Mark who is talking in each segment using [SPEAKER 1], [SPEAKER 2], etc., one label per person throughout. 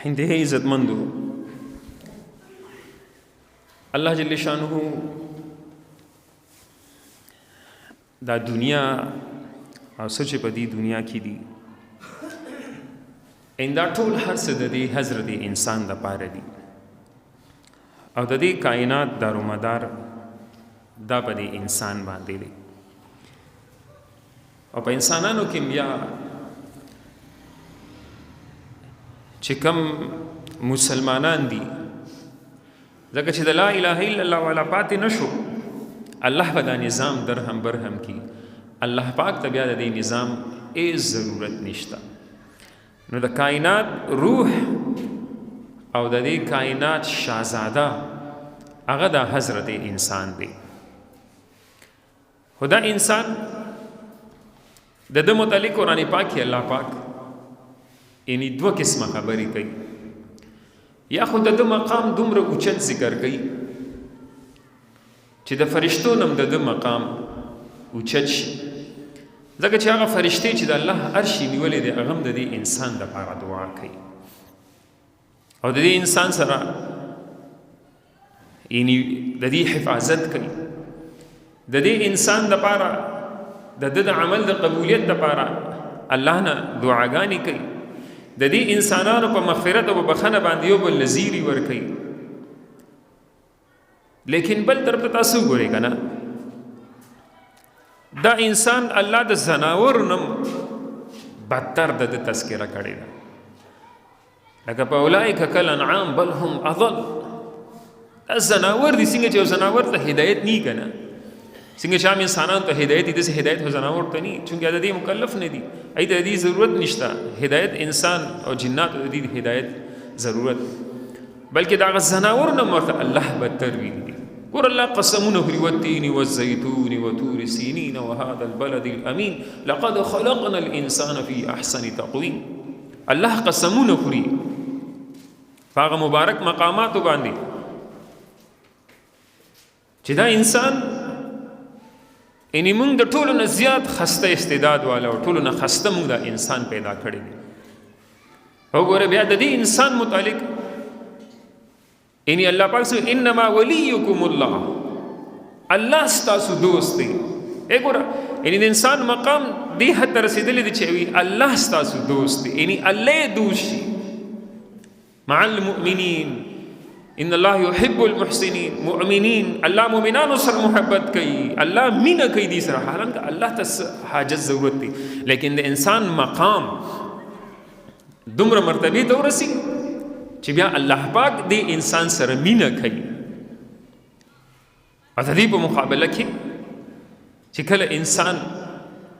[SPEAKER 1] انتهائی عزتمندو اللہ جل شانہ دا دنیا او سچ په دې دنیا کې دي دا ټول هر څه د دې حضرت انسان د پاره دي او د دې کائنات دارومدار دا په دې انسان باندې دی او په انسانانو کې بیا چې کوم مسلمانان دي ځکه چې د لا اله الا الله والا پاتې نشو الله به دا نظام درهم برهم کی الله پاک ته بیا د دې نظام هیڅ ضرورت نشته نو د کائنات روح او د دې کائنات شاهزاده هغه د حضرت انسان دی خدا انسان د دې متعلق قرآن پاک کې الله پاک یعنی دوه قسمه خبرې کوي یا خود د مقام دومره اوچت ذکر کوي چې د فرشتو نم د مقام اوچت شي ځکه چې هغه فرشتې چې د الله عرشي نیولې دي هغه د دې انسان دپاره دعا کوي او د دې انسان سره یعنی د دې حفاظت کوي د دې انسان دپاره د د عمل د قبولیت دپاره الله نه دعاګانې کوي د دې انسانانو په مغفرت او بخښنه باندې یو بل نظیري ورکوي لیکن بل طرف ته تاسو ګورئ که نه دا انسان الله د زناور نم بدتر د تذکره کړې ده لکه په اولئک کالانعام بل هم اضل دا زناور دي څنګه چې یو زناور ته هدایت نی که نه څنګه چې عام انسانانو ته هدایت دي داسې هدایت خو زناور ته نی چونکې د دې مکلف نه دي ای ته د دې ضرورت نشته هدایت انسان او جناتو د دې هدایت ضرورت بلکې دا هغه زناور نه ورته الله بدتر ویلي دي ګور الله قسمونه خوري والتین والزیتون وطور سینین وهذا البلد الامین لقد خلقنا الانسان فی احسن تقویم الله قسمونه خوري په هغه مبارک مقاماتو باندې چې دا انسان یعنی موږ د ټولو نه زیات خسته استعداد والا او ټولو نه خسته موږ دا انسان پیدا کړی دی وګوره بیا د دې انسان متعلق یعنی الله پاک سو انما ولیکم الله الله ستاسو دوست دی وګوره یعنی د انسان مقام دې حد رسیدلی دی چې وی الله ستاسو دوست دی یعنی الله دوست شي مع المؤمنین ان الله يحب المحسنين مؤمنين الله مؤمنانو سره محبت کوي الله مینا کوي دي سره حالانکه الله ته حاجت ضرورت دي لیکن د انسان مقام دومره مرتبه ته ورسي چې بیا الله پاک د انسان سره مینا کوي او د دې په مقابله کې چې کله انسان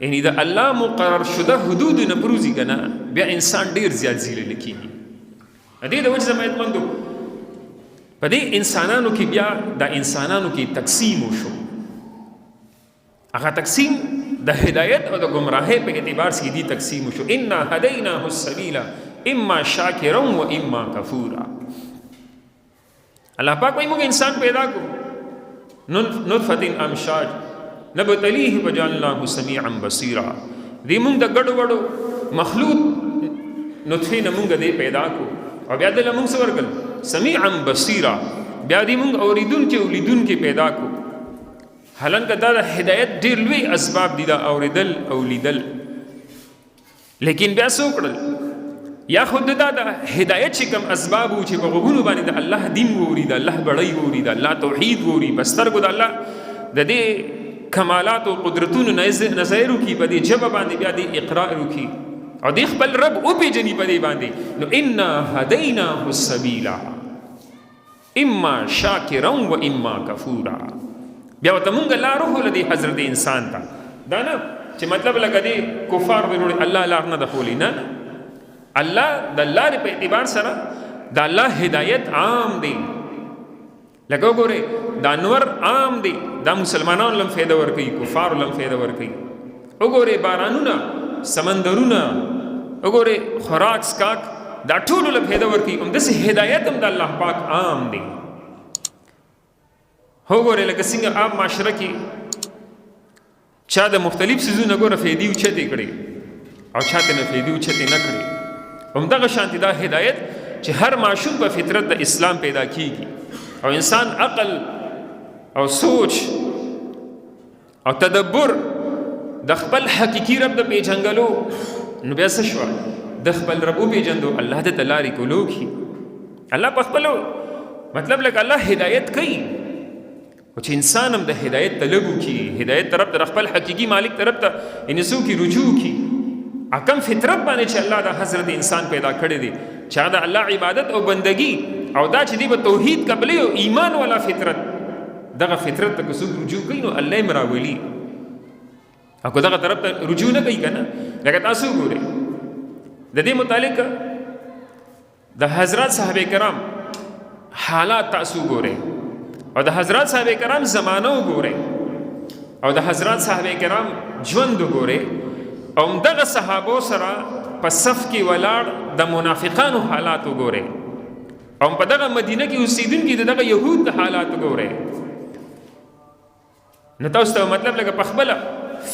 [SPEAKER 1] یعنی د الله مقرر شده حدود نه پروزي کنه بیا انسان ډیر زیات ذلیل کیږي دې د وجه زمایت مندو په دې انسانانو کې بیا د انسانانو کې تقسیم وشو هغه تقسیم د هدایت او د گمراهۍ په اعتبار سره دې تقسیم وشو ان هدیناه السبیل اما شاکرا و اما کفورا الله پاک وایي موږ انسان پیدا کو نطفه امشاج نبتلیه وجعلناه سمیعا بصیرا دې موږ د ګډو وډو مخلوق نطفه نه موږ دې پیدا کو او بیا دلته موږ څه ورکړل سمیعا بصیرا بیا دې موږ اوریدونکي ولیدونکي پیدا کو حالانکه دا د هدایت ډېر لوی اسباب دي دا اوریدل او لیدل لیکن بیا څه وکړل یا خود دا د هدایت چې کوم اسباب و چې په غوږونو باندې د الله دین ووري د الله بړۍ ووري د الله توحید ووري په سترګو د الله د دې کمالات او قدرتونو نظر وکړي په دې ژبه باندې بیا دې اقرار وکړي او دې خپل رب او پیژني په دې باندې نو انا هدیناه السبیل اما شاکرا و اما کفورا بیا ورته مونږ لار وښوله دې حضرت انسان ته دا نه چې مطلب لکه دې کفار وروړي الله لار نه دخولي نه الله د لارې په اعتبار سره د الله هدایت عام دی لکه وګورئ دا انور عام دی دا مسلمانانو لم فایده ورکوي کفارو لم فایده ورکوي وګورئ بارانونه سمندرونه وګورئ خوراک سکاک دا ټولو له فایده ورکوي همداسې هدایت هم د الله پاک عام دی وګورئ لکه څنګه عام معاشره کې چا د مختلف څیزونه ګوره فایدې اوچتې کړې او چا ته نه فایدې اوچتې نه کړې همدغه شانتې دا هدایت چې هر ماشوم په فطرت د اسلام پیدا کیږي او انسان عقل او سوچ او تدبر د خپل حقیقي رب د پیژنګلو نو بیا څه شو د خپل رب پیژندو الله د تلاري کولو کی الله په خپل مطلب لکه الله هدایت کوي او چې انسان هم د هدایت طلب کی هدایت طرف ته خپل حقیقي مالک طرف ته انسو کی رجوع کی اکم فطرت باندې چې الله د حضرت انسان پیدا کړی دی چې دا الله عبادت او بندگی او دا چې دی په توحید قبلې او ایمان والا فطرت دغه فطرت ته کوڅو رجوع کوي نو الله مراولي اكو دغه طرف ته رجوع نه کوي کنه لکه تاسو ګورئ د دې متعلق د حضرات صحابه کرام حالات تاسو ګورئ او د حضرات صحابه کرام زمانو ګورئ او د حضرات صحابه کرام ژوند ګورئ او دغه صحابو سره په صف کې ولاړ د منافقانو حالات وګورئ او په دغه مدینه کې اوسیدونکي دغه يهود د حالات وګورئ نو تاسو ته مطلب لکه په خپل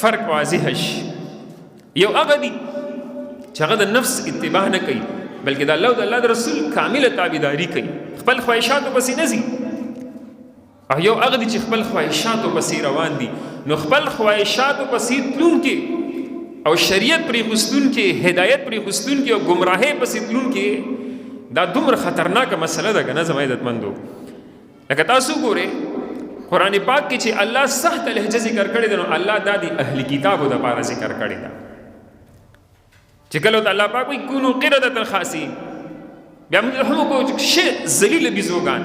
[SPEAKER 1] فرق واضح شي یو هغه دي چې هغه د نفس اتباع نه کوي بلکې د الله او د الله رسول کامله تابعداري کوي خپل خواهشاتو پسې نه ځي او یو هغه دي چې خپل خواهشاتو پسې روان دي نو خپل خواهشاتو پسې تلونکي او شریعت پرې خوستونکي هدایت پرې خوستونکي او گمراهۍ پسې تلونکي دا دومره خطرناکه مسله ده کنه زما عزتمندو لکه تاسو ګورئ قرآن پاک کې چې الله سخت لهجه ذکر کړی دی نو الله دا د اهل کتابو د پاره ذکر کړی دی چې کله الله پاک وایي کونو قردة خاسئین بیا موږ هم کو چې ذلیل بیزوګان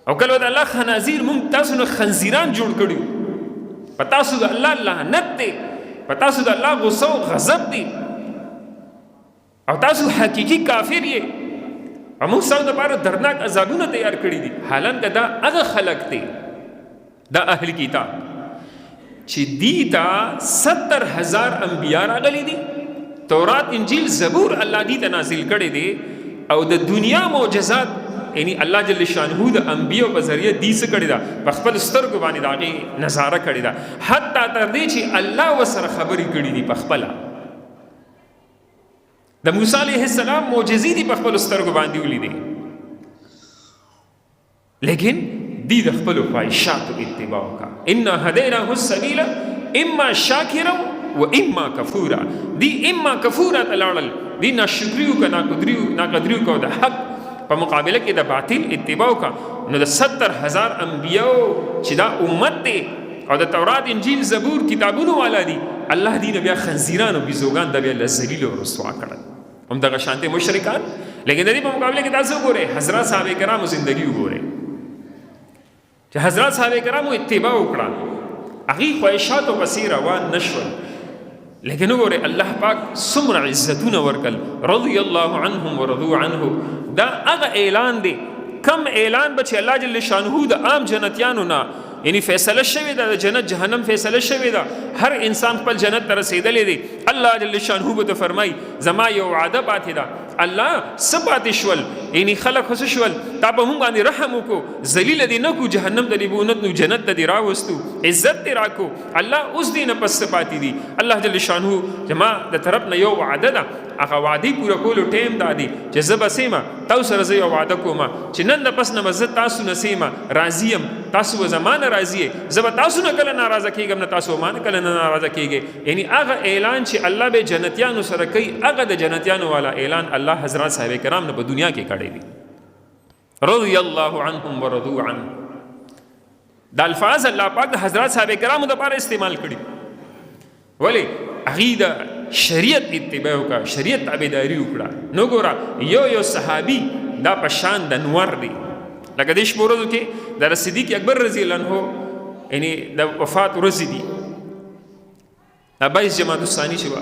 [SPEAKER 1] او کله الله خنازیر موږ تاسو نه خنزیران جوړ کړیو په تاسو د الله لعنت دی په تاسو د الله غصه او غضب دی او تاسو حقیقي کافر یې موږ ساو د پاره درناک عذابونه تیار کړی دي حالانکه دا هغه خلق دي دا اهل کتاب چې دیتا 70,000 انبیا راغلي دي تورات انجیل زبور الله دې ته نازل کړي دي او د دنیا معجزات یعنی الله جل شانه د انبیو په ذریعہ دې څه کړی دا په خپل سترګو باندې داغي نظاره کړی دا حتی تر دې چې الله وسره خبرې کړې دي په خپل د موسی علیه السلام معجزې دي په خپل سترګو باندې ولیدي لیکن دې د خپل خواهشاتو اتباع کا ان هدیناه السبیل اما شاکرا و اما کفورا دې اما کفورا تلاړل دې ناشکریو کنا قدریو کو د حق په مقابله کې د باطل اتباع کا نو د 70,000 انبیو چې دا امت دی او د تورات انجیل زبور کتابونو والا دي الله دې بیا خنزیران او بیزوګان د بیا ذلیل او رسوا کړل هم دغه شانته مشرکان لیکن د دې په مقابله کې تاسو ګورئ حضرت صحابه کرامو زندگی وګورئ چې حضرت صحابه کرامو اتباع وکړه هغه خواهشاتو پسې روان نشول لیکن وګورئ الله پاک څومره عزتونه ورکل رضی الله عنهم ورضوا عنه دا هغه اعلان دی کم اعلان به چې الله جل شانه د عام جنتیانو نه یعنی فیصله شوی دا جنت جهنم فیصله شوی دا هر انسان خپل جنت ته رسیدلی دی الله جل شانه به فرمای زما یو وعده پاتې ده الله سبات شول یعنی خلق خص شول تا په مونږ باندې رحم وکړو ذلیل دي نه کو جهنم ته دی بونت نو جنت ته دی راوستو عزت دی راکو الله اوس دینه پس پاتې دي الله جل شانه جما د طرف نه یو وعده ده هغه وعده پوره کولو ټیم دادی چې زب سیمه تاسو سره یو وعده کوم چې نن د پس نه مزه تاسو نسیمه راضیم تاسو زمانه راضی زب تاسو نه کله ناراضه کیږم نه تاسو مان کله ناراضه کیږي یعنی هغه اعلان چې الله به جنتیانو سره کوي هغه د جنتیانو والا اعلان الله حضرات صحابه کرام نه په دنیا کې کړی دي رضی الله عنهم ورضوا عنه دا الفاظ الله پاک د حضرات صحابه کرامو لپاره استعمال کړي ولی عقیده شریعت اتباع کا شریعت تابعداري وکړه نو ګوره یو صحابي دا پشان د نور دی لکه د شپورو کې د صدیق اکبر رضی الله عنه یعنی د وفات ورځ دي د 22 جمادی الثانی شو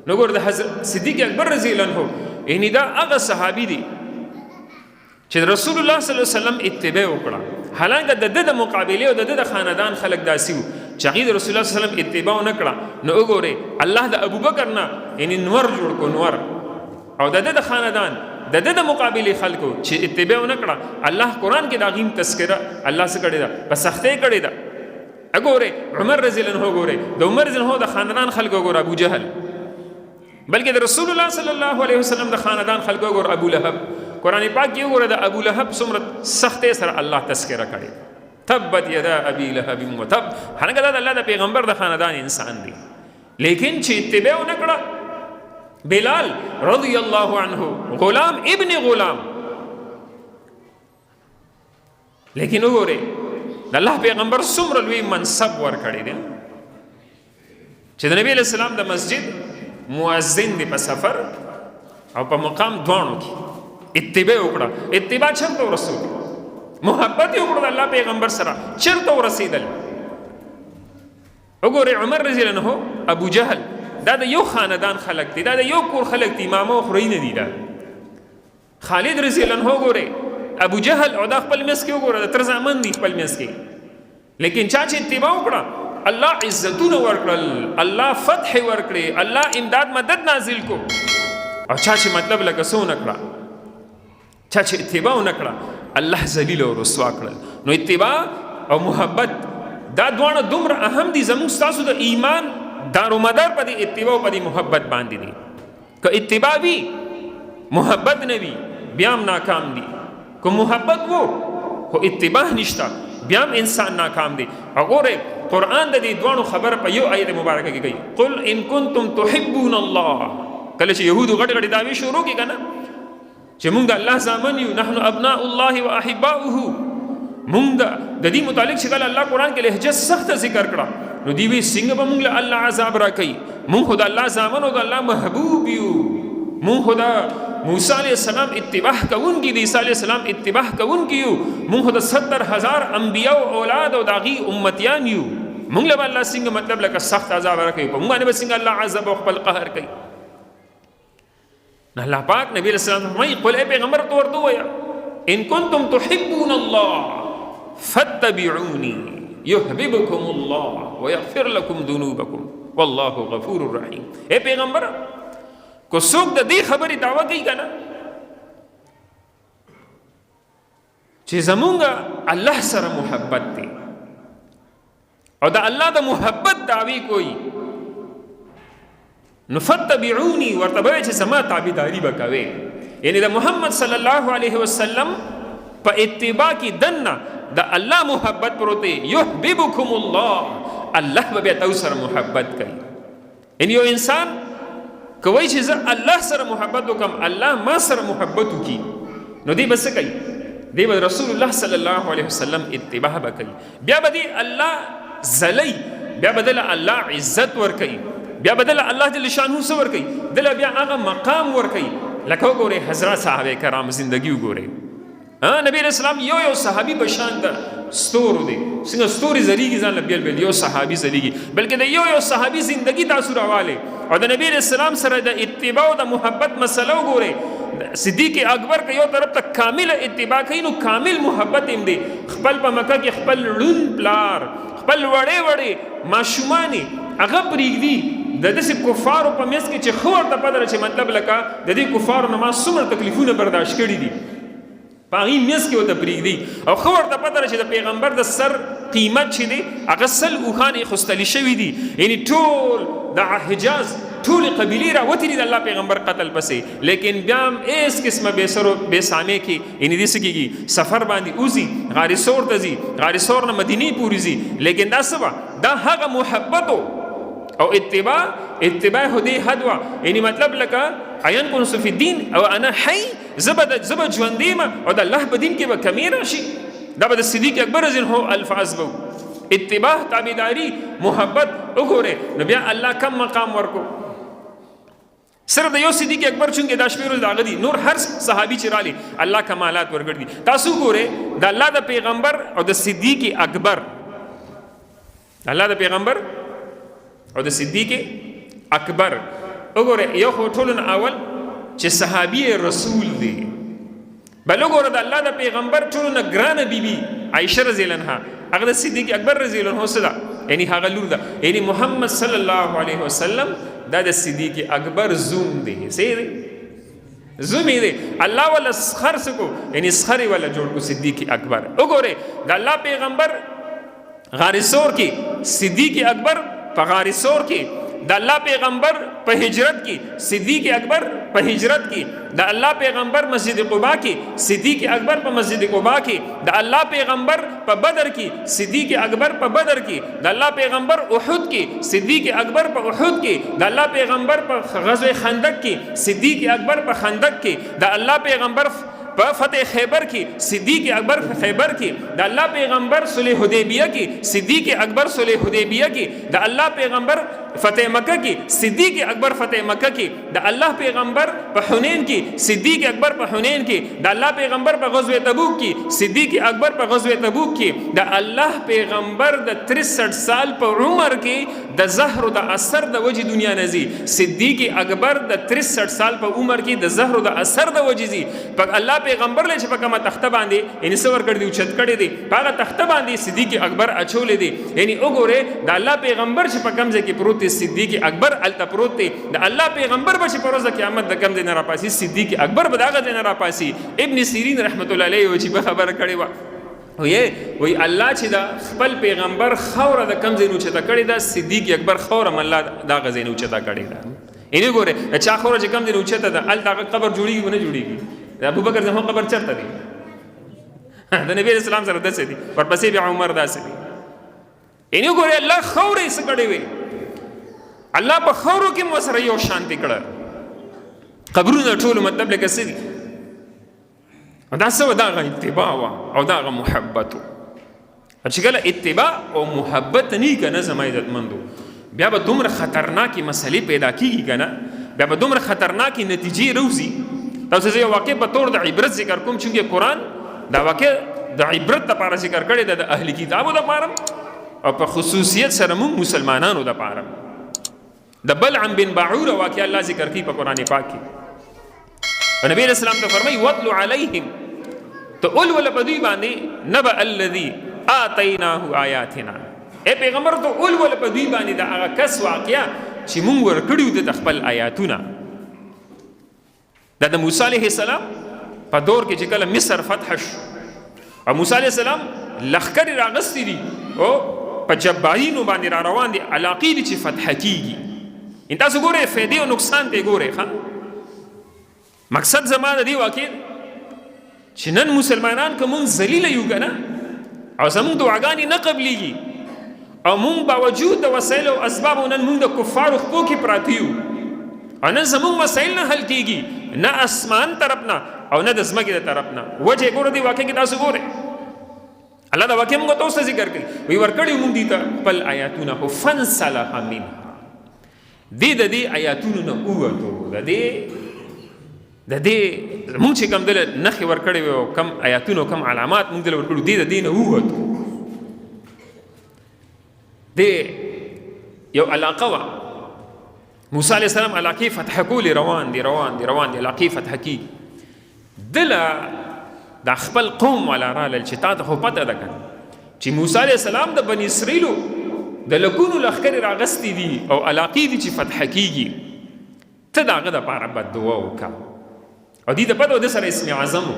[SPEAKER 1] نو ګوره د حضرت صدیق اکبر رضی الله عنه یعنی دا هغه صحابي دی چې رسول الله صلی الله علیه وسلم اتباع وکړه حالانکه د مقابله او د خاندان خلک داسي وو چې رسول الله صلی الله علیه وسلم اتباع نکړه نو وګوره الله د ابوبکر نه یعنی نور جوړ کو نور او د خاندان د مقابله خلکو چې اتباع نکړه الله قران کې دا غیم تذکرہ الله څخه کړی دا په سختۍ کړی دا وګوره عمر رضی الله عنه وګوره د عمر رضی الله عنه د خاندان خلکو وګوره ابو جهل بلکې د رسول الله صلی الله علیه وسلم د خاندان خلکو ګور ابو لهب قرآن پاک کې ګوره د ابو لهب څومره سختۍ سره الله تذکره کړې تبت یدا ابي لهب وتب. هغه د الله د پیغمبر د خاندان انسان دی، لیکن چې اتباع نه کړه بلال رضی الله عنه غلام ابن غلام، لیکن وګوره د الله پیغمبر څومره لوی منصب ورکړی دی چې د نبی علیہ السلام د مسجد مؤذن دی په سفر او په مقام دوانو کې اتباع وکړه. اتباع چرته ورسول؟ محبت یې وکړه د الله پیغمبر سره، چرته ورسېدل؟ وګورئ عمر رضی الله عنه ابو جهل دا د یو خاندان خلق دي، دا د یو کور خلق دي، امامه خوري نه دي. دا خالد رضی الله عنه وګورئ ابو جهل او دا خپل مس کې وګوره د تر زامن دي خپل مس کې، لیکن چا چې اتباع وکړه الله عزتونه ورکړل، الله فتح ورکړي، الله امداد مدد نازل کو. او چا چې مطلب لکه څه ونه کړه، چا چې اتباع ونه کړه الله ذلیل او رسوا کړل. نو اتباع او محبت دا دواړه دومره اهم دي زموږ ستاسو د ایمان دارومدار په دې اتباع او په دې محبت باندې دي. که اتباع وي محبت نه وي بیا هم ناکام دي، که محبت وو خو اتباع نشته بیا هم انسان ناکام دی. وګورئ قرآن د دې دواړو خبره په یو آیت مبارکه کې کوي، قل ان کنتم تحبون الله. کله چې یهودو غټ غټ دعوی شروع کړي کنه چې مونږ د الله زامن یو، نحن ابناء الله واحباؤه، مونږ د دې متعلق چې کله الله قرآن کې لهجه سخت ذکر کړه نو دی وی څنګه به مونږ له الله عذاب راکړي، مونږ خو د الله زامن او د الله محبوب یو، مونږ خو د موسی علیہ السلام اتباع کوونکي د عیسی علیہ السلام اتباع کوونکي یو، مونږ خو د 70,000 انبیاء او اولاد او داغي امتیان یو، مونږ له الله څنګه مطلب لکه سخت عذاب راکړي، په مونږ باندې څنګه الله عذاب او خپل قهر کوي. الله پاک نبی علیہ السلام فرمایي قل اے پیغمبر تو ورته ویا ان کنتم تحبون الله فاتبعوني يحببكم الله ويغفر لكم ذنوبكم والله غفور رحیم. اے پیغمبر کو څوک د دې خبرې دعوه کوي کنه چې زمونږ الله سره محبت دی او د الله د محبت دعوی کوي نو فتبعوني ورته به چې سما تابعداري وکوي، یعنی د محمد صلی الله علیه وسلم په اتباع کې دنه د الله محبت پروته يحببكم الله، الله به تاسو سره محبت کوي. ان یو انسان کوي چې زه الله سره محبت وکم الله ما سره محبت وکي نو دی بس کوي، دی به رسول الله صلی الله علیه وسلم اتباع وکړي، بیا به دی الله زلی، بیا بدل الله عزت ور کوي، بیا بدل الله جل شانه څه ور کوي، دل بیا هغه مقام ور کوي. لکه وګورئ حضرت صحابه کرام زندگی وګورئ، نبی رسول الله یو صحابي بشان د ستورو دی، څنګه ستوري زریږي ځان بیل بیل یو صحابي زریږي، بلکې د یو صحابي زندگی تاسو راواله او د نبی رسول الله سره د اتباع او د محبت مسله وګورئ. صدیق اکبر که یو طرف ته کامل اتباع کوي نو کامل محبت هم دی، خپل په مکه کې خپل لون پلار خپل وړې وړې ماشومانی هغه پرېږدي د داسې کفارو په منځ کې چې ښه ورته پته ده چې مطلب لکه د دې کفارو نه ما څومره تکلیفونه برداشت کړي دي، په هغې منځ کې ورته پرېږدي او ښه ورته پته ده چې د پیغمبر د سر قیمت چې دی هغه 100 اوښان اخیستلي شوي دي، یعنی ټول د حجاز ټولې قبیلې راوتې دي د الله پیغمبر قتل پسې، لیکن بیا هم هېڅ قسمه بې سر و بې سامې کې یعنې دې څه کېږي سفر باندې وځي، غار سور ته ځي، غار سور نه مدینې پورې ځي، لیکن دا څه وه دا هغه محبت او اتباع هو دې حد وه، یعنې مطلب لکه عین کنس فی الدین او انا حی، زه به ژوندی یم او د الله په دین کې به کمې راشي. دا به د صدیق اکبر رضی الله عنه الفاظ به اتباع تابعداري محبت وګورئ نو بیا الله کم مقام ورکو. صرف د یو صدیق اکبر چونکې دا شپې ورځې داغه دي، نور هر صحابي چې رالی الله کمالات ورکړي دي. تاسو ګورئ د الله د پیغمبر او د صدیق اکبر، الله د پیغمبر او د صدیق اکبر وګوره یو خو ټولو اول چې صحابي رسول دی، بل وګوره د الله د پیغمبر ټولو نه ګرانه بیبي عایشه رضی الله عنها هغه د صدیق اکبر رضی الله عنه سره یعنی هغه لور ده، یعنی محمد صلی الله علیه وسلم دا د صدیق اکبر زوم دی، سیری زوم دی، الله ولا سخر سکو یعنی سخر ولا جوړ کو صدیق اکبر. وګوره د الله پیغمبر غار سور کې صدیق اکبر په غار سور کې د الله پیغمبر په هجرت کې، صدیق اکبر په هجرت کې، د الله پیغمبر مسجد قباء کې، صدیق اکبر په مسجد قباء کې، د الله پیغمبر په بدر کې، صدیق اکبر په بدر کې، د الله پیغمبر احد کې، صدیق اکبر په احد کې، د الله پیغمبر په غزوه خندق کې، صدیق اکبر په خندق کې، د الله پیغمبر په فتح خیبر کې، صدیق اکبر په خیبر کې، د الله پیغمبر صلح حدیبیه کې، صدیق اکبر صلح حدیبیه کې، د الله پیغمبر فتح مکه کې، صدیق اکبر فتح مکه کې، د الله پیغمبر په حنین کې، صدیق اکبر په حنین کې، د الله پیغمبر په غزوه تبوک کې، صدیق اکبر په غزوه تبوک کې، د الله پیغمبر د 63 سال په عمر کې د زهر او د اثر د وجې دنیا نزي، صدیق اکبر د 63 سال په عمر کې د زهر او د اثر د وجې زی په الله پیغمبر له چې په کومه تخته باندې یعنی څور کړی دی او چت کړی دی په هغه تخته باندې صدیق اکبر اچولې دی، یعنی وګوره د الله پیغمبر چې په کمزه کې پروت دی صدیق اکبر الته پروت دی، د الله پیغمبر به چې په ورځ قیامت د کمزه نه راپاسي صدیق اکبر به دغه نه راپاسي. ابن سیرین رحمت الله علیه و چې به خبره کړې و وی الله چې دا خپل پیغمبر خوره د کمزه نو چتا کړی دا صدیق اکبر خوره الله دا غزینو چتا کړی دا، یعنی ګوره چا خوره چې کمزه نو چتا دا ال دغه قبر جوړیږي نه جوړیږي. ابو بکر زمو قبر چرته دی د نبی اسلام سره دسه دی ورپسې بیا عمر داسه دی، یعنی ګوره الله خورې سکړې وي، الله په خورو کې مو سره یو شانتی کړه قبرونه ټول مطلب لکه سړي دا څه دا اتباع او دا محبت چې کله اتباع او محبت نه کنه زما عزت مندو بیا به دومره خطرناکي مسلې پیدا کیږي کنه، بیا به دومره خطرناکي نتیجې روزي. تاسو زه واقع په تور د عبرت ذکر کوم چې قرآن دا واقع د عبرت لپاره ذکر کړی د اهل کتابو لپاره او په خصوصیت سره موږ مسلمانانو لپاره. د بلعم بن باعوره واقع الله ذکر کوي په قرآن پاک کې، نبی رسول الله ته فرمایي وَاتْلُ عَلَيْهِمْ تو اول ول بدوی باندې نبأ الذی آتیناه آیاتنا، اے پیغمبر تو اول ول بدوی باندې دا هغه کس واقعیا چې موږ ورکړیو د خپل آیاتونه. د موسی علیه السلام په دور کې چې کله مصر فتح شو او موسی علیه السلام لښکرې راغستې دي او په جبارینو باندې را روان دي علاقې دي چې فتح کیږي. تاسو ګورئ فایدې او نقصان ته ګورئ ښه. مقصد زما د دې واقع چې نن مسلمانان که مونږ ذلیله یو که نه او زمونږ دعاګانې نه قبلیږي او مونږ باوجود د وسایلو او اسبابو نن مونږ د کفارو خپو کې پراته یو او نن زمونږ مسایل نه حل کیږي نه اسمان طرف نه او نه د ځمکې د طرف نه. وجه ګوره دې واقع کې تاسو ګورئ الله دا واقع موږ تاسو ته ذکر کوي وی ورکړی موږ دي ته خپل آیاتونه او فنسلخ منها دې د دې آیاتونو نه ووتو د دې موږ چې کوم دل نخې ورکړی وي او کم آیاتونو کم علامات موږ دل ورکړو دې د دې نه ووتو. دې یو علاقه وه موسی علیه السلام علاقې فتح کولې روان دي علاقې فتح کیږي دله دا خپل قوم والا رالل چې تا ته خو پته ده کنه چې موسی علیه السلام د بني اسرائیلو د لکونو لښکرې راغستې دي او علاقې دي چې فتح کیږي ته د هغه دپاره بد دعا وکړه او دې ته پته و د سره اسم اعظم و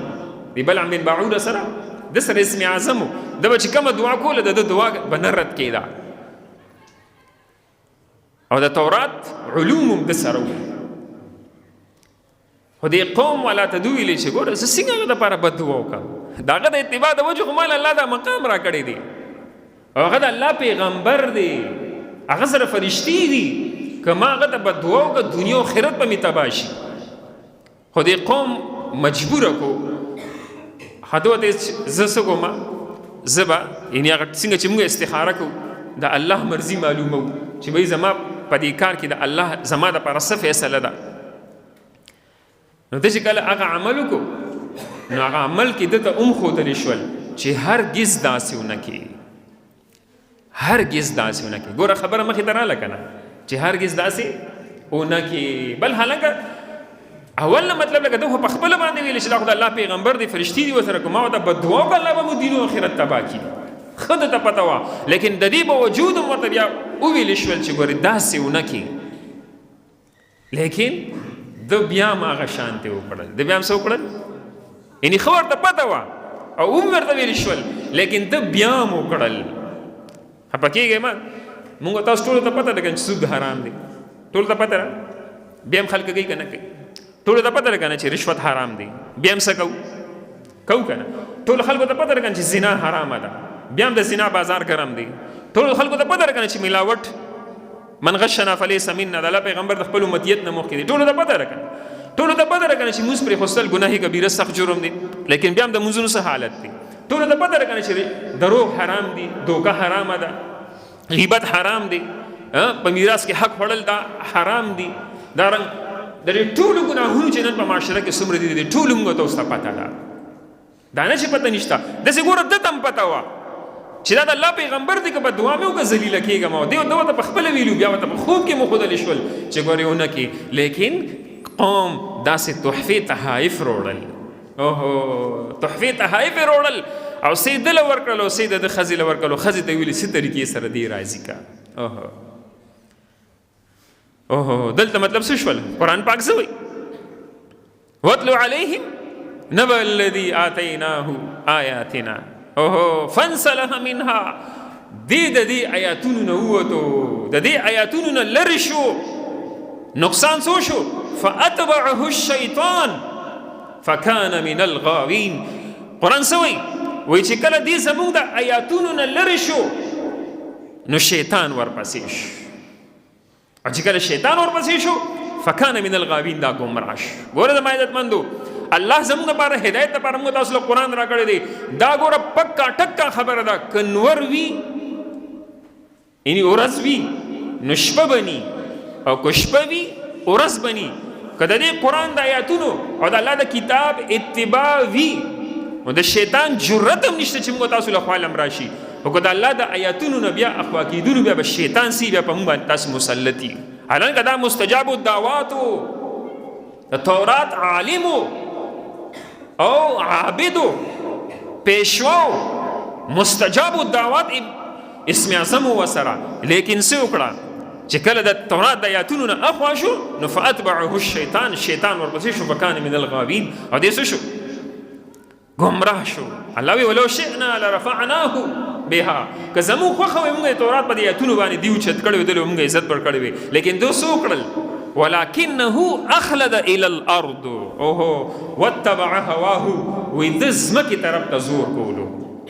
[SPEAKER 1] د بلعم بن باعوره سره د سره اسم اعظم و ده به چې کومه دعا کوله د دعا به نه رد کېده او د تورات علوم هم د سره و خو دې قوم والا ته دوی ویلې چې ګوره زه څنګه هغه دپاره بد دعا وکړم د هغه د اتباع د وجې خو مال الله دا مقام را کړی دی او هغه د الله پیغمبر دی هغه سره فرشتي دي که ما هغه ته بد دعا وکړه دنیا او آخرت به مې تباه شي خو دې قوم مجبوره کو هده ورته زه څه کومه زه به یعنې هغه څنګه چې موږ استخاره کوو د الله مرضي معلومو چې بھئی زما په دې کار کې د الله زما دپاره څه فیصله ده نو ته چې کله هغه عمل وکړو نو هغه عمل کې ده ته ښودلی شول چې هرګز داسې ونه کړي هرګز داسې ونه کړي ګوره خبره مخې ته راله که نه چې هرګز داسې ونه کړي بل حالانکه اول نه مطلب لکه ده خو په خپله باندې ویلې چې دا خو د الله پیغمبر دی فرشتي دي ورسره کوم ما ورته بد دعا وکړه الله به مو دین او آخرت تباه کړي ښه درته پته وه لیکن د دې باوجود هم ورته بیا وویلې شول چې ګورې داسې ونه کړي لیکن ده بیا هم هغه شانتې وکړل ده بیا هم څه وکړل یعنې ښه ورته پته وه او هم ورته ویلې شول لیکن ده بیا هم وکړل خفه کېږئ ما مونږ تاسو ټولو ته پته ده که چې سود حرام دی ټول ته پته بیا هم خلک کوي که نه کوي؟ ټولو ته پته ده که نه چې رشوت حرام دی، بیا هم څه کوو که نه؟ ټولو خلکو ته پته ده که نه چې زنا حرامه ده، بیا هم د زنا بازار ګرم دی. ټولو خلکو ته پته ده که نه چې ملاوټ من غشنا فلیس منا د الله پیغمبر د خپل امتیت نه مخکې دی. ټولو ته پته ده که نه؟ ټولو ته پته ده که نه چې مونځ پرېښودل ګناه کبیره سخت جرم دی، لیکن بیا هم د مونځونو څه حالت دی؟ ټولو ته پته ده که نه چې دروغ حرام دي، دوکه حرامه ده، غیبت حرام دی، په میراث کې حق خوړل دا حرام دي. دارنګ د دې ټولو ګناهونو چې نن په معاشره کې څومره دي، د ټولو موږ ته اوس ته پته ده. دا نه چې پته نشته، داسې ګوره ده ته هم پته وه چې دا د الله پیغمبر دی، که په دعا مې وکړه ذلیله کېږم، او ده ورته په خپله ویلو، بیا ورته په خوب کې مښودلی شول چې ګورې ونه کې. لیکن قوم داسې تحفې تحایف روړل، اوهو تحفې تحایف یې روړل، او څه یې دله ورکړل او څه یې د ده ښځې له ورکړل، او ښځې ته یې ویلې څه طریقې سره دې راضي که. اوهو دلته مطلب څه شول؟ قرآن پاک څه وایي؟ واتلو علیهم نبأ الذي آتیناه آیاتنا اوهو فانسلخ منها. دې د دې آیاتونو نه ووتو، د دې آیاتونو نه لرې شو، نقصان څه شو؟ فاتبعه الشیطان فکان من الغاوین. قرآن څه وایي؟ وایي چې کله دې زموږ د آیاتونو نه لرې شو نو شیطان ورپسې شو، او چې کله شیطان ورپسې شو فکان من الغاوین، دا ګمراه شو. ګوره زما عزتمندو، الله زموږ لپاره هدایت لپاره موږ تاسو له قرآن راکړی دی. دا ګوره پکا ټکا خبره ده، که نور وي یعنې ورځ وي نو شپه بني، او که شپه وي ورځ بني. که د دې قرآن د آیاتونو او د الله د کتاب اتباع وي نو د شیطان جرأت هم نشته چې موږ تاسو له خوا لم راشي. او که د الله د آیاتونو نه بیا اخوا کېدونو بیا به شیطان سي، بیا په موږ باندې تاسو مسلط یي. حالانکه دا مستجاب الدعواتو، د تورات عالمو او عابدو پیشواو، مستجاب الدعوات اسم اعظم وسره. لیکن څه وکړه چې کله د تورات د آیاتونو نه اخوا شو نو فاتبعه الشیطان، شیطان ورپسې شو، فکان من الغاوین، او دې څه شو؟ گمراه شو. الله وی ولو شئنا لرفعناه بها. که زموږ خوښه وي موږ تورات په دې آیاتونو باندې دي اوچت کړی وي، دلته موږ عزت ورکړی وي، لیکن دوی څه وکړل؟ ولکنه اخلد الى الارض اوهو واتبع هواه. وی د ځمکې طرف ته زور کولو.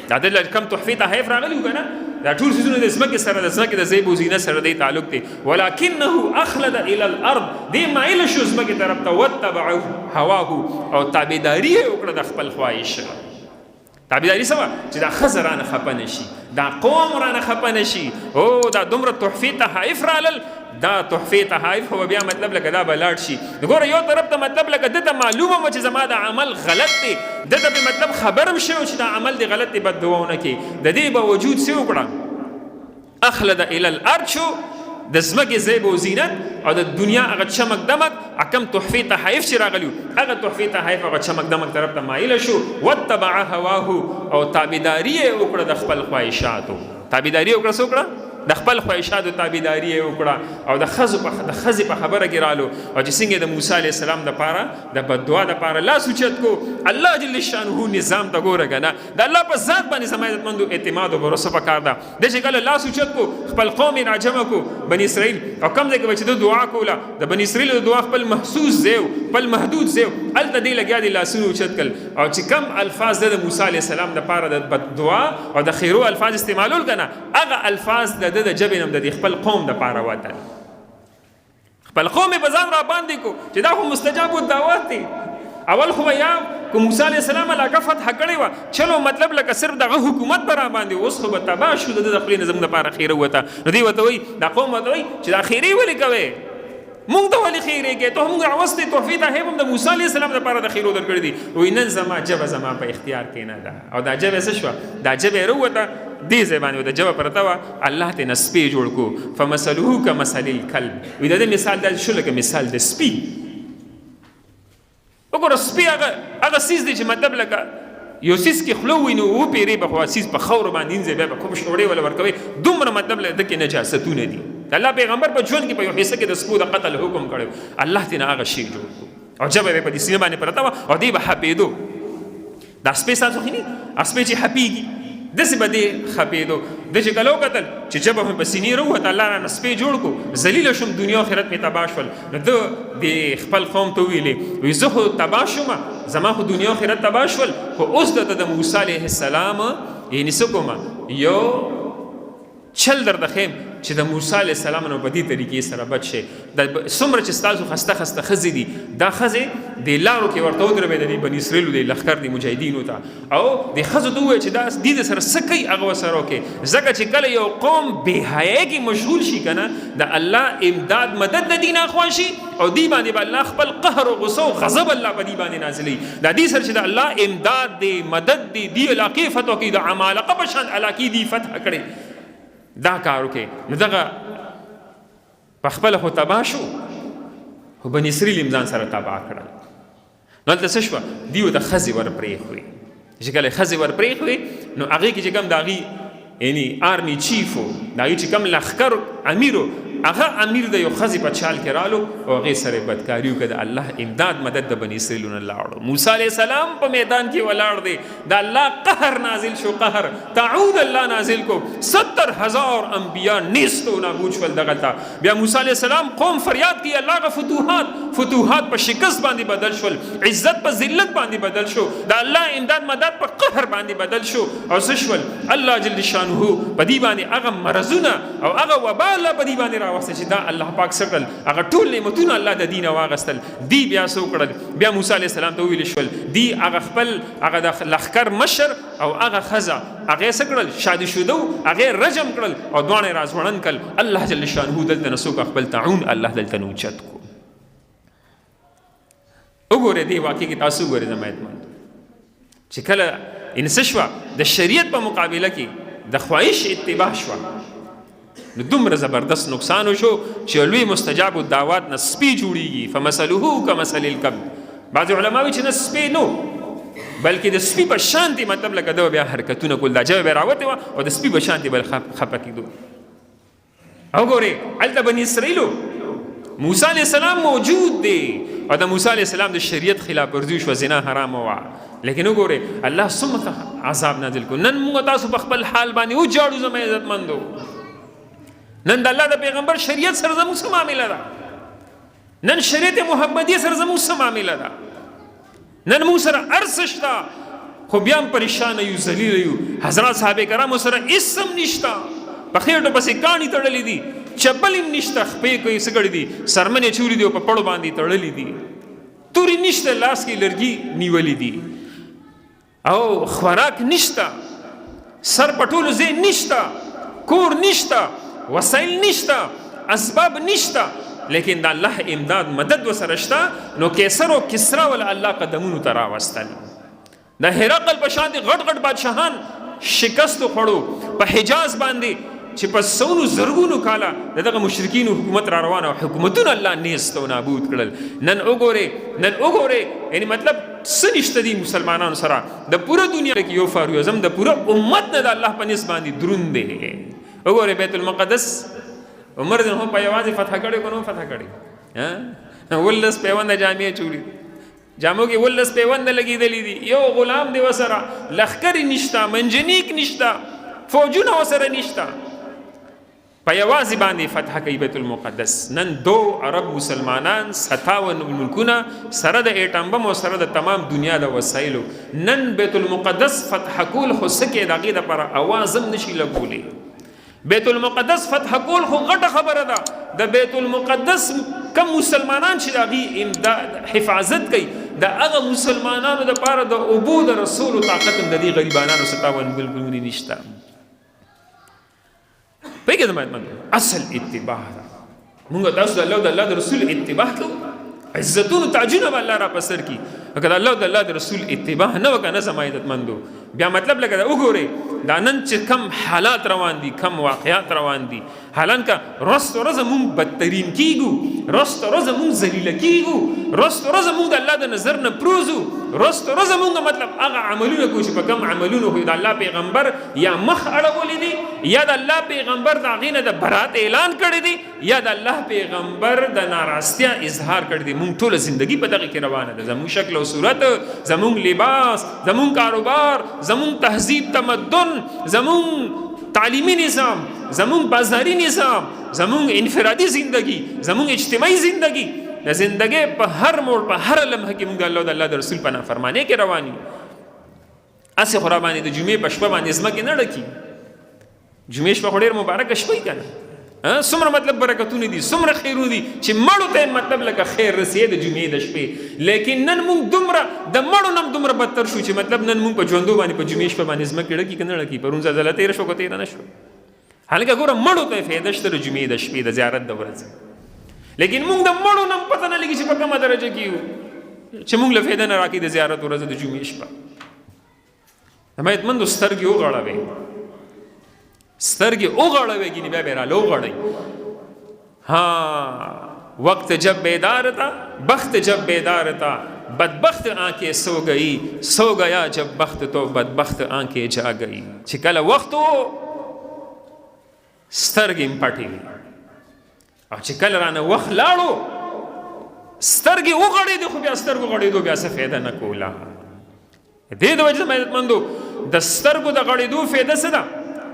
[SPEAKER 1] دا دلته کم تحفې تحایف راغلي وو که نه؟ دا ټول څیزونه د ځمکې سره، د ځمکې د زیب و زینت سره دی تعلق دی. ولکنه اخلد الى الارض، دې مایله شو ځمکې طرف ته، واتبع هواه، او تابعداري یې وکړه د خپل خواهش. تابعداري څه وه؟ چې دا ښځه رانه خفه نه شي، دا قوم رانه خفه نه شي، او دا دومره تحفې تحایف رالل، دا تحفې تحایف خو بیا مطلب لکه دا به لاړ شي. ګوره یو طرف ته مطلب لکه ده ته معلومه وه چې زما دا عمل غلط دی، ده ته به مطلب خبر هم شوی چې دا عمل دی غلط دی، بد دعا ونه کړي. د دې باوجود څه وکړه؟ اخلد الى الارض شو، د ځمکې زیب و زینت او د دنیا هغه چمک دمک، کم تحفې تحایف چې راغلي وو هغه تحفې تحایف هغه چمک دمک طرف ته مایله شو. واتبع هواه، او تابعداري یې وکړه د خپل خواهشاتو. تابعداري وکړه، څه وکړه؟ د خپل خواهشاتو تابعداري یې وکړه، او د ښځې په خبره کې رالو. او چې څنګه د موسی علیه السلام دپاره د بددعا دپاره لاس اوچت کو، الله جل شانه نظام ته ګوره که نه، د الله په ذات باندې زما عزتمندو اعتماد او بروسه پکار ده. دی چې کله لاس اوچت کو، خپل قوم یې راجمع کو، بني اسرائیل، او کوم ځای کې به چې ده دعا کوله، د بني اسرائیلو د دعا خپل محسوس ځای خپل محدود ځای، هلته دی لګیا دی لاسونه اوچت کړل. او چې کم الفاظ د موسی علیه السلام دپاره د بددعا او د خیرو الفاظ استعمالول که نه، هغه الفاظ د د جبې نه د خپل قوم دپاره وتل. خپل قوم یې په ځان را باندې کو چې دا خو مستجاب الدعوات دی. اول خو یا که موسی علیه السلام علاقه فتح کړې وه، چلو مطلب لکه صرف دغه حکومت به را باندې، اوس خو به تباه شو، د ده د خولې نه زموږ دپاره خیره وته. نو دوی ورته وایي، دا قوم ورته وایي چې دا خیرې ولې کوې؟ مونږ ته ولې خیرې کوې؟ ته موږ راوستې تحفې تحایف هم د موسی علیه السلام دپاره د خیرو درکړي دي. وایي نن زما ژبه زما په اختیار کې نه ده، او دا ژبه څه شوه؟ دا ژبه یې راووته، دې ځای باندې د ژبه پرته وه، الله ترې نه سپی جوړ کړو. فمثله کمثل الکلب، وایي د دې مثال دا شو لکه مثال د سپي. وګوره سپي هغه څیز دی چې مطلب لکه یو څیز کې خوله وویني وپېرې به خو څیز په خاورو باندې انځي، بیا به کوم شوړې ولا ورکوي، دومره مطلب ده کې نجاستونه دي. د الله پیغمبر په ژوند کې په یو حصه کې د سپو د قتل حکم کړی، الله ترې نه هغه شی جوړ کړو، او ژبه یې په دې سینه باندې پرته وه، او دی به حپېدو. دا سپی ستاسو خو نه، سپی چې حپېږي داسې به دې خپېدو. د چې کله وکتل چې جبه مې په سینې راووت، الله رانه سپی جوړ کړو، ذلیله شوم، دنیا آخرت مې تباه شول. نو ده د خپل قوم ته ویلې، وایي زه خو تباه شوم، زما خو دنیا آخرت تباه شول، خو اوس درته د موسی علیه السلام یعنې څه کومه یو چل درته ښیم چې د موسی علیه السلام نه په دې طریقې سره بچ شئ. څومره چې ستاسو خسته خسته ښځې دي، دا ښځې د لارو کې ورته ودرېدې د بني اسرائیلو د لښکر د مجاهدینو ته، او د ښځو ته ووایه چې دا دې د سره څه کوي هغه ورسره وکړئ. ځکه چې کله یو قوم بې حیایۍ کې مشغول شي که نه، د الله امداد مدد د دې نه اخوا شي، او دې باندې به الله خپل قهر او غصه او غضب الله په دې باندې نازلوي. د دې سره چې د الله امداد دی، مدد دی، دې علاقې فتح کوي، د عمالقه په شان علاقې دې فتح کړي، دا کار وکړي. نو دغه په خپله خو تباه شو، خو بني اسرائیل هم ځان سره تباه کړل. نو هلته څه شوه؟ دوی ورته ښځې ور پرېښوې. چې کله ښځې ور پرېښوې، نو هغې کې چې کوم د هغې یعنې آرمي چیف و، د هغې چې کوم لښکر امیر و، هغه امیر د یو ښځې په چال کې رالو او هغې سره یې بدکاري وکړه. د الله امداد مدد د بني اسرائیلو نه لاړو. موسی علیه السلام په میدان کې ولاړ دی، د الله قهر نازل شو، قهر تعود الله نازل کو، 70,000 انبیا نیست و نابود شول دغلته. بیا موسی علیه السلام قوم فریاد کوي، الله غ فتوحات په شکست باندې بدل شول، عزت په ذلت باندې بدل شو، د الله امداد مدد په قهر باندې بدل شو. او څه شول؟ الله جل شانه په دې باندې هغه مرضونه او هغه وبا الله په دې باندې راوسته چې دا الله پاک څه کړل، هغه ټول نعمتونه الله د دین واغستل. دی بیا څه وکړل؟ بیا موسی علیه السلام ته وویل شول، دی هغه خپل هغه د لښکر مشر او هغه ښځه هغې څه کړل؟ شادي شوده و، هغې رجم کړل او دواړه یې راځوړند کړل. الله جل شانه دلته نه څوک خپل تعاون الله دلته نه اوچت کو. وګورئ دې واقع کې تاسو وګورئ زما عزتمندو، چې کله ان څه شوه؟ د شریعت په مقابله کې د خواهش اتباع شوه، نو دومره زبردست نقصان وشو چې لوی مستجاب الدعوات نه سپی جوړیږي. فمثله کمثل الکلب. بعض علما وایي چې نه سپی نو، بلکې د سپي په شان دی، مطلب لکه ده بیا حرکتونه کول، دا ژبه به راوتې وه او د سپي په شان دی به خفه کېدو. او ګورئ هلته بني اسرائیلو موسی علیه السلام موجود دی، او د موسی علیه السلام د شریعت خلاف ورزي وشوه، زنا حرامه وه، لیکن وګورئ الله څومره عذاب نازل کړو. نن موږ تاسو په خپل حال باندې وجاړو زما عزتمندو. نن د الله د پیغمبر شریعت سره زموږ څه معامله ده؟ نن شریعت محمدیه سره زموږ څه معامله ده؟ نن موږ سره هر څه شته، خو بیا هم پریشانه یو، ذلیله یو. حضرات صحابه کرامو سره هېڅ هم نشته، په خېټو پسې کاڼي تړلې دي، چپل هم نشته، خپې کوي څه کړي دي، سرمنې چولې دي او په پړو باندې تړلې دي، تورې نشته، لاس کې لرګي نیولې دي، او خوراک نشته، سر په ټولو ځای نشته، کور نشته، وسایل نشته، اسباب نشته، لیکن د الله امداد مدد وسره شته. نو کیسر او کسرا ول الله قدمونو ته راوستل. د هرقل په شان غټ غټ بادشاهان شکست خوړو په حجاز باندې، چې په سونو زرګونو کاله دغه مشرکینو حکومت را روانه، حکومتونه الله نیست او نابود کړل. نن وګورئ یعنی مطلب څه نشته دي مسلمانانو سره، د پوره دنیا کې یو فاروق اعظم د پوره امت نه د الله په نسبت باندې دروند دی. وګورئ بیت المقدس عمر دې هم په یوازې فتح کړی کو نو فتح کړی، ولس پیوند جامع چوری، جامو کې ولس پیوند لګېدلې دي، یو غلام دی وسره، لښکر نشته، منجنیک نشته، فوجونه وسره نشته، په یوازې باندې فتح کوي بیت المقدس. نن 2 ارب مسلمانان 57 ملکونه سره د ایټم بم او سره د تمام دنیا د وسایلو، نن بیت المقدس فتح کول خو څه کې د هغې دپاره اواز هم نشي لګولی. بیت المقدس فتح کول خو غټه خبره ده. د بیت المقدس کم مسلمانان چې د هغې امداد حفاظت کوي، د هغه مسلمانانو دپاره د اوبو د رسولو طاقت هم د دې غریبانانو 57 ملکونه نشته. پوهېږئ زما عزتمندو، اصل اتباع ده. مونږ تاسو د الله او د الله د رسول اتباع کوو، عزتونو تاجونه به الله را په سر کړي. که د الله او د الله د رسول اتباع نه وکړه نه زما عزتمندو، بیا مطلب لکه دا وګورئ دا نن چې کم حالات روان دي، کم واقعات روان دي، حالان که رست ورځه مونږ بدترین کیږو، رست ورځه مونږ ذلیله کیږو، رست ورځه مونږ د الله د نظر نه پروزو، رست ورځه مونږ مطلب هغه عملونه کوو چې په کم عملونو خو د الله پیغمبر یا مخ اړولی دي، یا د الله پیغمبر د هغې نه د برات اعلان کړی دی، یا د الله پیغمبر د ناراستیا اظهار کړی دی. مونږ ټوله زندگی په دغې کې روانه ده. زمونږ شکل او صورت، زمونږ لباس، زمونږ کاروبار، زمونږ تهذیب تمدن، ټول زمونږ تعلیمي نظام، زمونږ بازاري نظام، زمونږ انفرادي زندگی، زمونږ اجتماعي زندگی، د زندګۍ په هر موړ په هر لمحه کې موږ د الله او د الله د رسول په نافرمانۍ کې روان یو. هسې خو را باندې د جمعې په شپه باندې ځمکې نه ډکي. جمعې شپه خو ډېر مبارکه شپه وي که نه، څومره مطلب برکتونه دي، څومره خیرونه دي چې مړو ته مطلب لکه خیر رسیږي د جمعې د شپې. لیکن نن موږ دومره د مړو نه هم دومره بدتر شو چې مطلب نن موږ په ژوندو باندې په جمعې شپه باندې ځمکې ډکي که نه ډکي. پرون زلزله تېره شوه که تېره نه شوه. حالکه ګوره مړو ته فایده شته د جمعې د شپې د زیارت د ورځې. لیکن موږ د مړو نه هم پته نه لګي چې په کومه درجه کې یو چې موږ له فایده نه راکړي د زیارت ورځ د جمعې شپه. حمایتمندو سترګې وغړوئ، سترګې وغړوئ، ګینې بیا به راله وغړئ. हाँ वक्त जब बेदार था, बख्त जब बेदार था, बदबख्त आंखें सो गया जब बख्त तो बदबख्त आंखें जा गई. چې کله وخت و سترګې م پټې وي، او چې کله رانه وخت لاړو سترګې وغړېدې، خو بیا سترګو غړېدو بیا څه فایده نه کوله. دې د وجې عزتمندو د سترګو د غړېدو فایده څه ده؟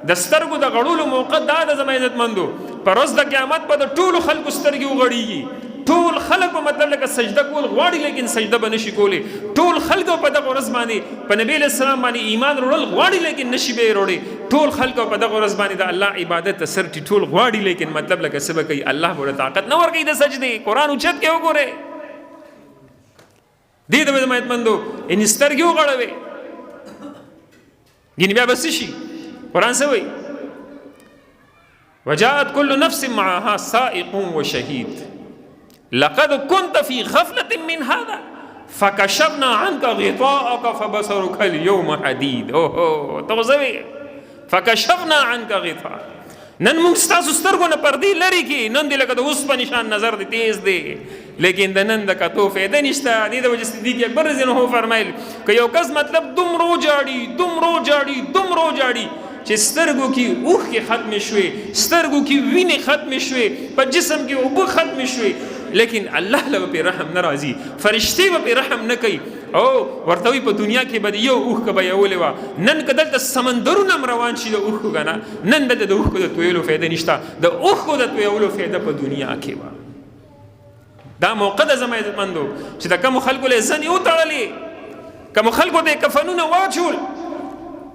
[SPEAKER 1] د سترګو د غړولو موقع دا ده زما عزتمندو، په ورځ د قیامت به د ټولو خلکو سترګې وغړېږي. ټول خلک به مطلب لکه سجده کول غواړي لیکن سجده به نشي کولی. ټول خلک په دغه ورځ باندې په نبی علیه السلام باندې ایمان وروړل غواړي لیکن نشي به یې وروړی. ټول خلک په دغه ورځ باندې د الله عبادت ته سر ټیټول غواړي لیکن مطلب لکه څه به کوي، الله به ورته طاقت نه ورکوي د سجدې. قرآن اوچت کې وګورئ. دې د زما عزتمندو یعنې سترګې وغړوئ، یعنې بیا به څه شي؟ قرآن څه وایي؟ وجاءت كل نفس معها سائق وشهيد لقد كنت في غفلة من هذا فكشفنا عنك غطاءك فبصرك اليوم حديد. اوه توزوي فكشفنا عنك غطاء. نن موږ ستاسو سترګو نه پردې لرې کړي. نن دې لکه د اوسپنې شان نظر دې تیز دی، لیکن د نن د کتو فایده نشته. دې د وجې صدیق اکبر رضی الله عنه فرمایل که یو کس مطلب دومره وجاړي چې سترګو کې اوښکې ختمې شوې، سترګو کې وینې ختمې شوې، په جسم کې اوبه ختمې شوې، لیکن الله له به پې رحم نه راځي، فرشتې به پې رحم نه کوي. او ورته وایي په دنیا کې به یو اوښکه به یولې وه، نن که دلته سمندرونه هم روان شي د اوښکو که نه، نن دلته د اوښکو د تویلو فایده نشته، د اوښکو د تویولو فایده په دنیا کې وه. دا موقع ده زما عزتمندو چې د کومو خلکو له زنې وتړلې، کومو خلکو ته یې کفنونه واچول،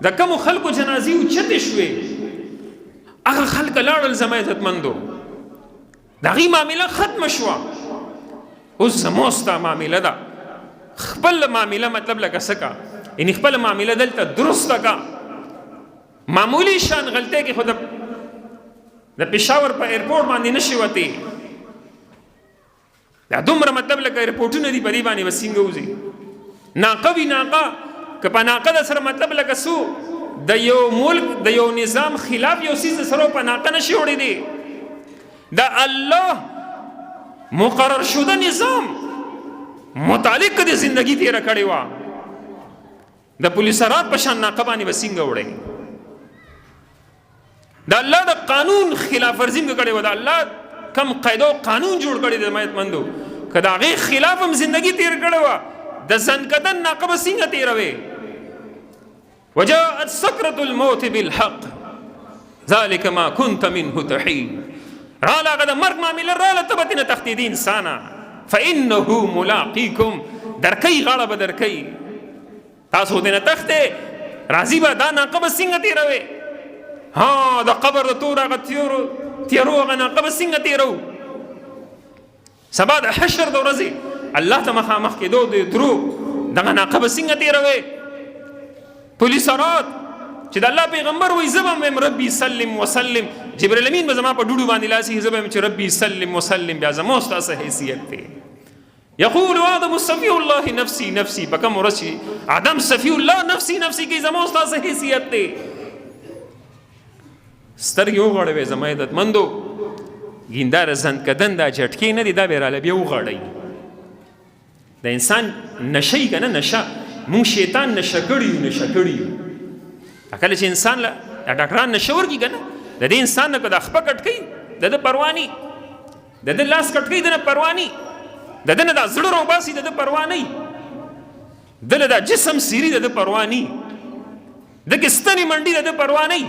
[SPEAKER 1] د کومو خلکو جنازې اوچتې شوې، هغه خلک لاړل زما عزتمندو، د هغې معامله ختمه شوه. اوس زما ستا معامله ده، خپل معامله مطلب لکه څه کا، یعنې خپله معامله دلته درسته کا. معمولی شان غلطۍ کې خو د پېښور په ایرپورټ باندې نشي وتې. دا دومره مطلب لکه ایرپورټونه دي، په دې باندې به څنګه وځي؟ ناقه وي ناقه، که په ناقه د سره مطلب لکه څو د یو ملک د یو نظام خلاف یو څیز د سره په ناقه نشي وړېدی. د الله مقرر شده نظام متعلق د زندگی تیره کړې وه، د پولیسرات په شان ناقه باندې به څنګه وړئ؟ د الله د قانون خلاف ورزي مې کړې وه، د الله کم قاعده او قانون جوړ کړی دی عزتمندو، که د هغې خلاف هم زندگی تیر کړې وه، د زنکدن ناقه به څنګه تیروې؟ وجاءت سکرة الموت بالحق ذلك ما كنت منه تحید. راله هغه د مرګ معامله راله، ته به ترې نه تښتېدې انسانه. فانه ملاقیکم، درکوي غاړه به درکوي، تاسو ترې نه تښتې، راځي به دا ناقه به څنګه تیروې؟ ها د قبر د تور هغه تیرو هغه ناقه به څنګه تیرو؟ سبا د حشر د ورځې الله ته مخامخ کېدو د درو دغه ناقه به څنګه تیروې؟ پولیسرات چې د الله پیغمبر وایي زه به وایم ربي سلم وسلم، جبرائیل امین به زما په ډوډو باندې لاسي، زه به وایم چې ربي سلم وسلم، بیا زما ستاسو حیثیت دی. یقول آدم صفی الله نفسی نفسی، په کوم ورځ چې آدم صفی الله نفسی نفسی کوي، زما ستاسو حیثیت دی. سترګې وغړوئ زما عزتمندو، ګینداره زندکدن دا جټکې نه دي، دا به راله بیا وغړئ. د انسان نشه یي که نه، نشه مونږ شیطان نشه کړي یو، نشه کړي یو. کله چې انسان له ډاکټران نشه ورکړي که نه، د دې انسان نه که د خپه کټ کوي د ده پروا نه، د ده لاس کټ کوي د نه پروا نه، د ده نه دا زړه راوباسي د ده پروا نه، د له دا جسم سیري د ده پروا نه. دغه ستنې منډي د پروا نه.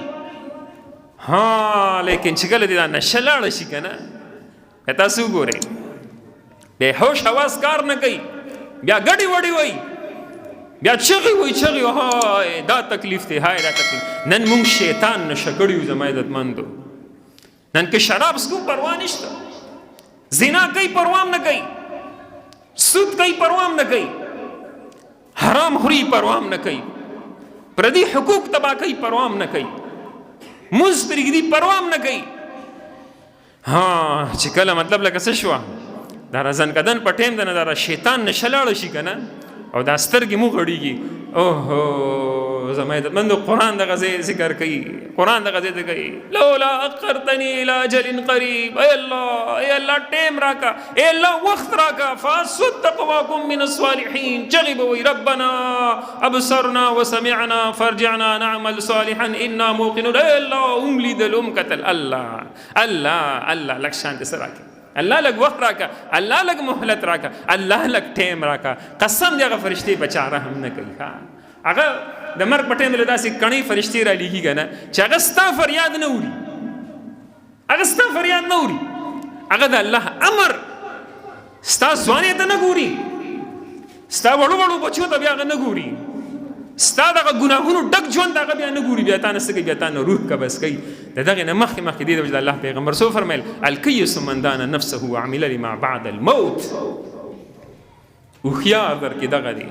[SPEAKER 1] ها لیکن چې کله دا نشه لاړه شي که نه، تاسو وګورئ بې هوش حواس کار نه کوي، بیا ګډې وډې وایي، بیا چغې وایي چغې، های دا تکلیف دی، های دا تکلیف. نن مونږ شیطان نشه کړي یو زما عزتمندو. نن که شراب څکو پروا نشته، زنا کوي پروا هم نه کوي، سود کوي پروا هم نه کوي، حرام خوري پروا هم نه کوي، پردي حقوق تباه کوي پروا هم نه کوي، مز پرېږدي پروا هم نه کوي. ها چې کله مطلب لکه څه شوه دا رزنکدن په ټایم ده نه دا شیطان نشه لاړه شي که نه او دا سترګې مو غړېږي. اوهو زما عزتمندو قرآن دغه ځای ذکر کوي، قرآن دغه ځای ذکر کوي لولا اخرتني الى اجل قریب. ای الله ټایم راکا، ای الله وخت راکا، فاصدق واکن من الصالحین. چغې به وایي ربنا ابصرنا وسمعنا فارجعنا نعمل صالحا انا موقنون. ای الله هم لیدل هم کتل. الله لږ شانتې څه راکړي، الله لږ وخت راکا، الله لږ مهلت راکا، الله لږ ټایم راکا. قسم دی هغه فرشتې په چا رحم نه کوي. هغه د مرګ په ټایم له داسې کڼې فرشتې رالیږي که نه چې هغه ستا فریاد نه اوري، هغه ستا فریاد نه اوري، هغه د الله امر ستا ځوانۍ ته نه ګوري، ستا وړو وړو بچو ته بیا هغه نه ګوري، ستا دغه ګناهونو ډک ژوند هغه بیا نه ګوري، بیا تا نه څه کوي، بیا تا نه روح قبض کوي. د دغې نه مخکې دې د وجه د الله پیغمبر څه وفرمیل الکیس من دان نفسه وعمل لما بعد الموت. هوښیار درکې دغه دی،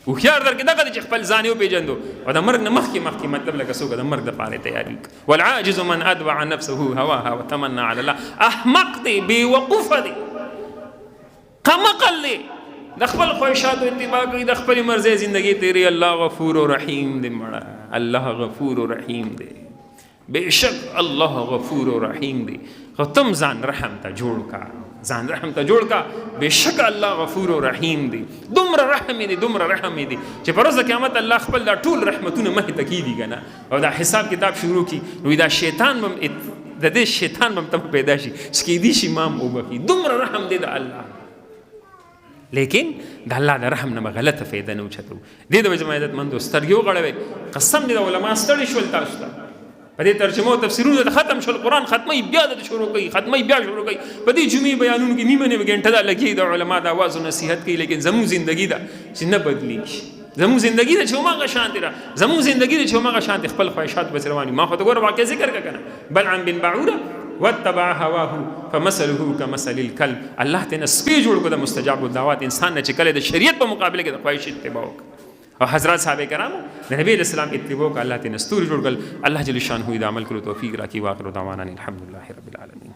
[SPEAKER 1] هوښیار درکې دغه دی چې خپل ځان یې وپېژندو او د مرګ نه مخکې مطلب لکه څوک د مرګ دپاره یې تیاري وکړي. والعاجز من اتبع نفسه هواها وتمنى على الله. احمق دی، بېوقوفه دی، قمقل دی، د خپل خواهشاتو اتباع کوي، د خپلې مرضۍ زندګي تیری. الله غفور و رحیم دی مړه، الله غفور و رحیم دی، بېشک الله غفور و رحیم دی. خو تم ځان رحم ته جوړ کا، ځان رحم ته جوړ کا، بېشک الله غفور و رحیم دی. دومره رحم دی، دومره رحم دی چې په ورځ د قیامت الله خپل دا ټول رحمتونه مخې ته کېږي که نه او دا حساب کتاب شروع کړي نو دا شیطان به د دې شیطان به هم پیدا شي چې کېدای شي ما هم وبخي. دومره رحم دی د الله، لیکن د الله د رحم نه به غلطه فایده نه اوچتو. دې د وجې زما عزتمندو سترګې وغړوئ. قسم دې د علما ستړي شول تاسو ته په دې ترجمو تفسیرونو د ختم شول، قرآن ختموي بیا د شروع کوي، ختموي بیا شروع کوي. په دې جمعې بیانونو کې نیمه ګنټه دا لګي د علما د اواز و نصیحت کوي، لیکن زموږ زندګي ده چې نه بدلېږي، زموږ زندګي ده چې هماغه شانتې ده، زموږ زندګي ده چې هماغه شانتې خپل خواهشات پسې رواني. ما خو ته ګوره واقع ذکر که نه بلعم بن بعوره واتبع هواه فمثله كمثل الكلب. الله ته نه سپی جوړ کړو د مستجاب الدعوات انسان نه چې کله د شریعت په مقابله کې د خواهش اتباع وکړي. او حضرات صحابه کرامو د نبی اسلام اتباع وکړه، الله ته نه ستوري جوړ کړل. الله جل شانه د عمل کولو توفیق راکړي. واخر دعوانا الحمد لله رب العالمین.